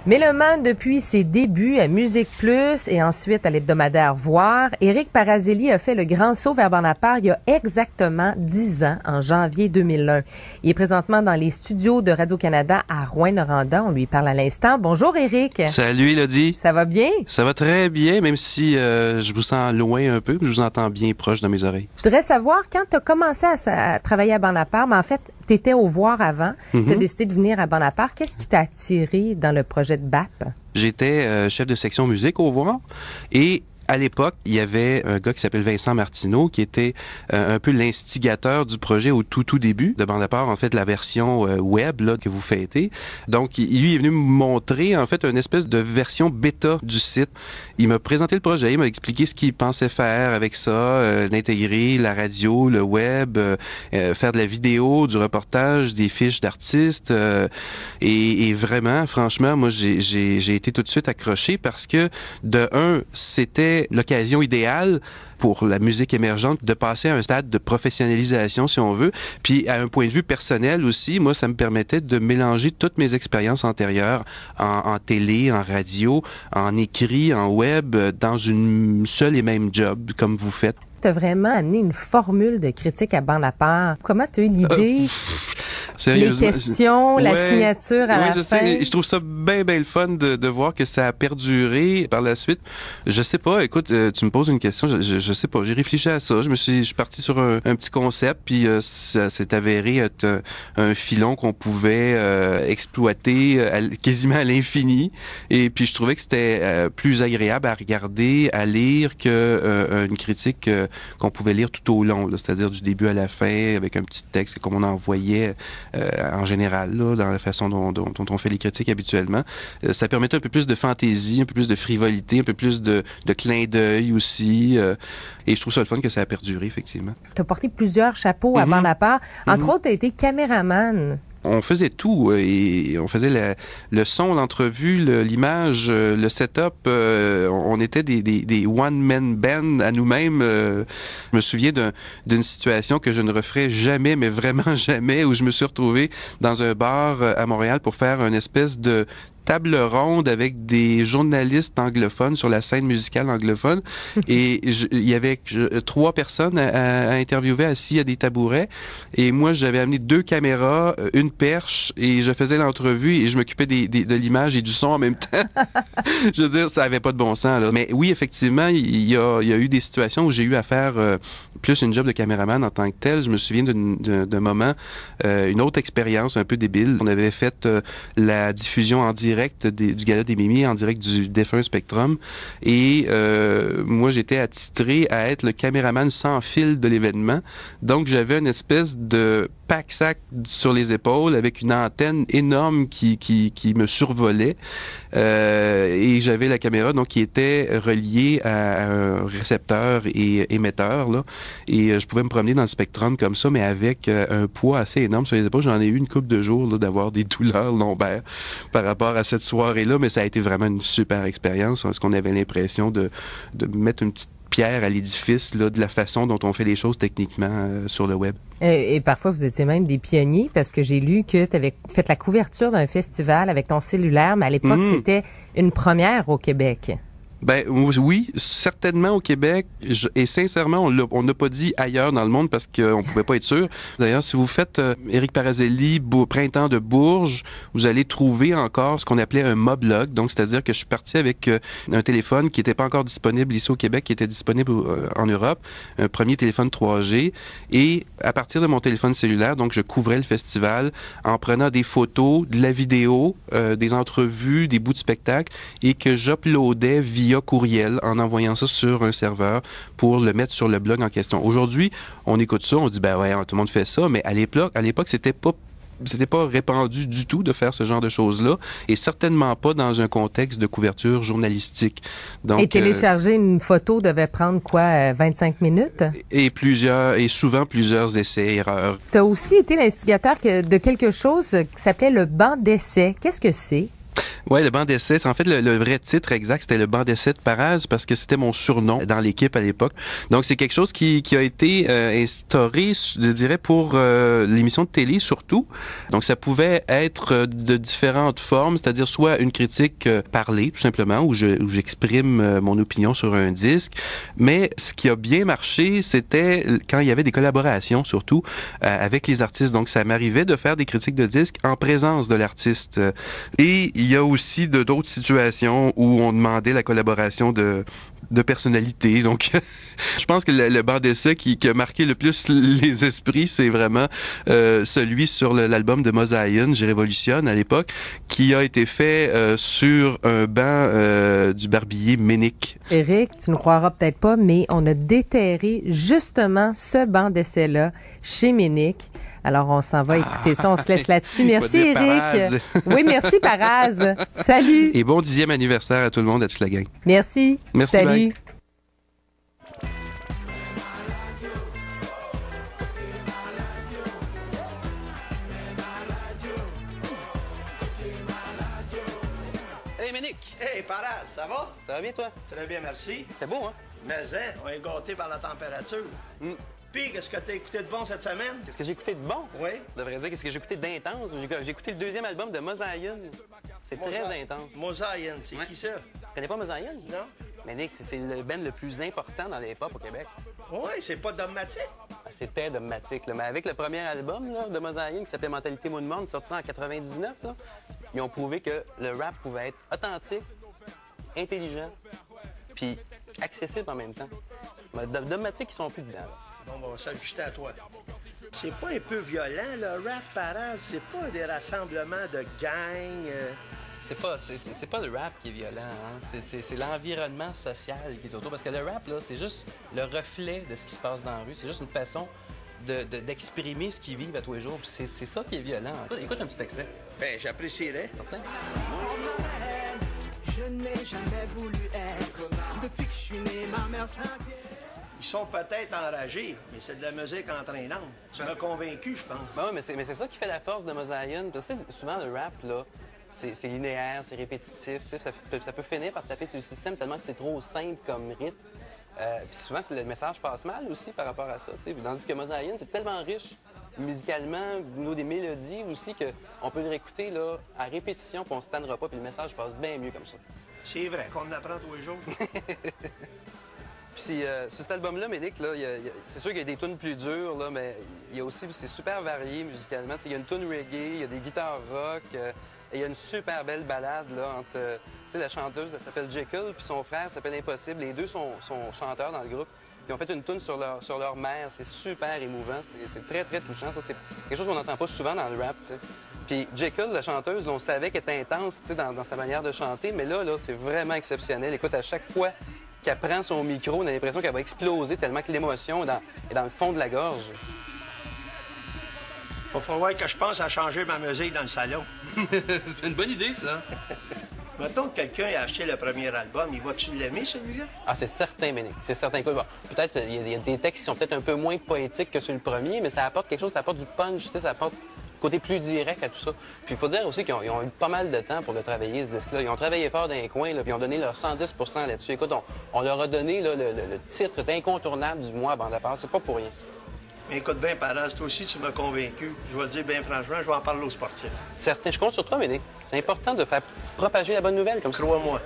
Mélomane depuis ses débuts à Musique Plus et ensuite à l'hebdomadaire Voir, Éric Parazelli a fait le grand saut vers Bonaparte il y a exactement 10 ans, en janvier 2001. Il est présentement dans les studios de Radio-Canada à Rouyn-Noranda. On lui parle à l'instant. Bonjour Éric. Salut Élodie. Ça va bien? Ça va très bien, même si je vous sens loin un peu, je vous entends bien proche dans mes oreilles. Je voudrais savoir, quand tu as commencé à travailler à Bonaparte, mais en fait, tu étais au Voir avant, tu as décidé de venir à Bonaparte. Qu'est-ce qui t'a attiré dans le projet de BAP? J'étais chef de section musique au Voir et à l'époque, il y avait un gars qui s'appelle Vincent Martineau qui était un peu l'instigateur du projet au tout début de Bonaparte, en fait, la version web là, que vous fêtez. Donc, lui est venu me montrer, en fait, une espèce de version bêta du site. Il m'a présenté le projet, il m'a expliqué ce qu'il pensait faire avec ça, d'intégrer la radio, le web, faire de la vidéo, du reportage, des fiches d'artistes. Et vraiment, franchement, moi, j'ai été tout de suite accroché parce que, de un, c'était l'occasion idéale pour la musique émergente de passer à un stade de professionnalisation, si on veut. Puis, à un point de vue personnel aussi, moi, ça me permettait de mélanger toutes mes expériences antérieures en télé, en radio, en écrit, en web, dans une seule et même job, comme vous faites. Tu as vraiment amené une formule de critique à Bonaparte. Comment tu as eu l'idée? Les questions, la signature à la fin. Je trouve ça bien le fun de voir que ça a perduré par la suite. Je sais pas, écoute, tu me poses une question, je sais pas, j'ai réfléchi à ça. Je suis parti sur un petit concept, puis ça s'est avéré être un filon qu'on pouvait exploiter quasiment à l'infini. Et puis je trouvais que c'était plus agréable à regarder, à lire qu'une critique qu'on pouvait lire tout au long, là, c'est-à-dire du début à la fin, avec un petit texte comme on en voyait en général, là, dans la façon dont on fait les critiques habituellement. Ça permettait un peu plus de fantaisie, un peu plus de frivolité, un peu plus de clin d'œil aussi. Et je trouve ça le fun que ça a perduré, effectivement. Tu as porté plusieurs chapeaux à Bonaparte. Entre autres, tu as été caméraman. On faisait tout et on faisait le son, l'entrevue, l'image, le setup. On était des one-man band à nous-mêmes. Je me souviens d'une situation que je ne referai jamais, mais vraiment jamais, où je me suis retrouvé dans un bar à Montréal pour faire une espèce de table ronde avec des journalistes anglophones sur la scène musicale anglophone. Et il y avait 3 personnes à interviewer assis à des tabourets. Et moi, j'avais amené 2 caméras, une perche, et je faisais l'entrevue et je m'occupais de l'image et du son en même temps. Je veux dire, ça avait pas de bon sens, là. Mais oui, effectivement, il y a eu des situations où j'ai eu à faire plus une job de caméraman en tant que tel. Je me souviens d'un moment, une autre expérience un peu débile. On avait fait la diffusion en direct du Gala des Mimi, en direct du défunt Spectrum. Et moi, j'étais attitré à être le caméraman sans fil de l'événement. Donc, j'avais une espèce de pack-sac sur les épaules avec une antenne énorme qui me survolait. Et j'avais la caméra donc qui était reliée à un récepteur et émetteur, là. Et je pouvais me promener dans le Spectrum comme ça, mais avec un poids assez énorme sur les épaules. J'en ai eu une couple de jours là, d'avoir des douleurs lombaires par rapport à cette soirée-là, mais ça a été vraiment une super expérience, parce qu'on avait l'impression de mettre une petite pierre à l'édifice là, de la façon dont on fait les choses techniquement sur le web. Et parfois, vous étiez même des pionniers, parce que j'ai lu que tu avais fait la couverture d'un festival avec ton cellulaire, mais à l'époque, c'était une première au Québec. Ben oui, certainement au Québec, et sincèrement, on n'a pas dit ailleurs dans le monde parce qu'on pouvait pas être sûr. D'ailleurs, si vous faites Éric Parazelli, Printemps de Bourges, vous allez trouver encore ce qu'on appelait un moblog. Donc, c'est-à-dire que je suis parti avec un téléphone qui n'était pas encore disponible ici au Québec, qui était disponible en Europe, un premier téléphone 3G. Et à partir de mon téléphone cellulaire, donc je couvrais le festival en prenant des photos, de la vidéo, des entrevues, des bouts de spectacle, et que j'uploadais via courriel en envoyant ça sur un serveur pour le mettre sur le blog en question. Aujourd'hui, on écoute ça, on dit ben ouais, tout le monde fait ça, mais à l'époque, c'était pas répandu du tout de faire ce genre de choses-là, et certainement pas dans un contexte de couverture journalistique. Donc, et télécharger une photo devait prendre quoi, 25 minutes? Et souvent plusieurs essais, erreurs. Tu as aussi été l'instigateur de quelque chose qui s'appelait le banc d'essai. Qu'est-ce que c'est? Oui, le banc d'essai, en fait, le vrai titre exact, c'était le banc d'essai de Paraz, parce que c'était mon surnom dans l'équipe à l'époque. Donc, c'est quelque chose qui a été instauré, je dirais, pour l'émission de télé surtout. Donc, ça pouvait être de différentes formes, c'est-à-dire soit une critique parlée, tout simplement, où j'exprime mon opinion sur un disque. Mais ce qui a bien marché, c'était quand il y avait des collaborations, surtout, avec les artistes. Donc, ça m'arrivait de faire des critiques de disques en présence de l'artiste. Et il y a aussi d'autres situations où on demandait la collaboration de personnalités. Donc, je pense que le banc d'essai qui a marqué le plus les esprits, c'est vraiment celui sur l'album de Mosaïen, J'y révolutionne à l'époque, qui a été fait sur un banc du barbier Ménic. Éric, tu ne croiras peut-être pas, mais on a déterré justement ce banc d'essai-là chez Ménic. Alors, on s'en va écouter ça. On se laisse là-dessus. Merci, Éric. Oui, merci, Paraz. Salut. Et bon 10e anniversaire à tout le monde, à toute la gang. Merci. Merci, salut. bye. Hey, Ménic! Hey, Paraz, ça va? Ça va bien, toi? Très bien, merci. C'est beau, hein? Mais, hein, on est gâtés par la température. Puis, qu'est-ce que t'as écouté de bon cette semaine? Qu'est-ce que j'ai écouté de bon? Oui. Je devrais dire qu'est-ce que j'ai écouté d'intense. J'ai écouté le deuxième album de Mosaïen. C'est très intense. Mosaïen, c'est qui ça? Tu connais pas Mosaïen? Non? Ménic, c'est le band le plus important dans les pop au Québec. Oui, c'est pas dogmatique. C'était dogmatique, là. Mais avec le premier album là, de Mosaïen qui s'appelait Mentalité Monde, sorti en 99, là, ils ont prouvé que le rap pouvait être authentique, intelligent, puis accessible en même temps. Mais dogmatique, ils sont plus dedans. Là. Bon, on va s'ajuster à toi. C'est pas un peu violent, le rap, Paraz? C'est pas des rassemblements de gangs? C'est pas le rap qui est violent, hein? C'est l'environnement social qui est autour. Parce que le rap, là, c'est juste le reflet de ce qui se passe dans la rue. C'est juste une façon d'exprimer ce qu'ils vivent à tous les jours. C'est ça qui est violent. Écoute un petit extrait. Ben, j'apprécierais. Certain? Je n'ai jamais voulu être. Depuis que je suis né, ma mère s'inquiète. Ils sont peut-être enragés, mais c'est de la musique entraînante. Tu m'as convaincu, je pense. Ben oui, mais c'est ça qui fait la force de Mosaïen. Parce que souvent, le rap, là, c'est linéaire, c'est répétitif. Ça peut finir par taper sur le système tellement que c'est trop simple comme rythme. Puis souvent, le message passe mal aussi par rapport à ça. T'sais. Tandis que Mosaïen, c'est tellement riche musicalement, au niveau des mélodies aussi, qu'on peut le réécouter là, à répétition, puis on se tannera pas, puis le message passe bien mieux comme ça. C'est vrai qu'on en apprend tous les jours. Puis sur cet album-là, Ménic, là, c'est sûr qu'il y a des tunes plus dures, là, mais il y a aussi, c'est super varié musicalement. Il y a une tune reggae, il y a des guitares rock, et il y a une super belle balade là, entre la chanteuse, elle s'appelle Jekyll, puis son frère s'appelle Impossible. Les deux sont chanteurs dans le groupe. Ils ont fait une tune sur leur mère. C'est super émouvant. C'est très, très touchant. Ça, c'est quelque chose qu'on n'entend pas souvent dans le rap. T'sais. Puis Jekyll, la chanteuse, on savait qu'elle était intense dans sa manière de chanter, mais là c'est vraiment exceptionnel. Écoute, à chaque fois qu'elle prend son micro, on a l'impression qu'elle va exploser tellement que l'émotion est dans le fond de la gorge. Il va falloir que je pense à changer ma musique dans le salon. C'est une bonne idée, ça. Mettons que quelqu'un a acheté le premier album, il va-tu l'aimer, celui-là? Ah, c'est certain, Ménic. C'est certain. Bon, peut-être il y a des textes qui sont peut-être un peu moins poétiques que sur le premier, mais ça apporte quelque chose, ça apporte du punch, ça apporte un côté plus direct à tout ça. Puis il faut dire aussi qu'ils ont eu pas mal de temps pour le travailler, ce disque-là. Ils ont travaillé fort dans les coins, là, puis ils ont donné leur 110 là-dessus. Écoute, on leur a donné là, le titre incontournable du mois à bande à part. C'est pas pour rien. Mais écoute bien, Paraz, toi aussi, tu m'as convaincu. Je vais te dire bien franchement, je vais en parler aux sportifs. Certain. Je compte sur toi, Ménic. C'est important de faire propager la bonne nouvelle comme ça. Crois-moi.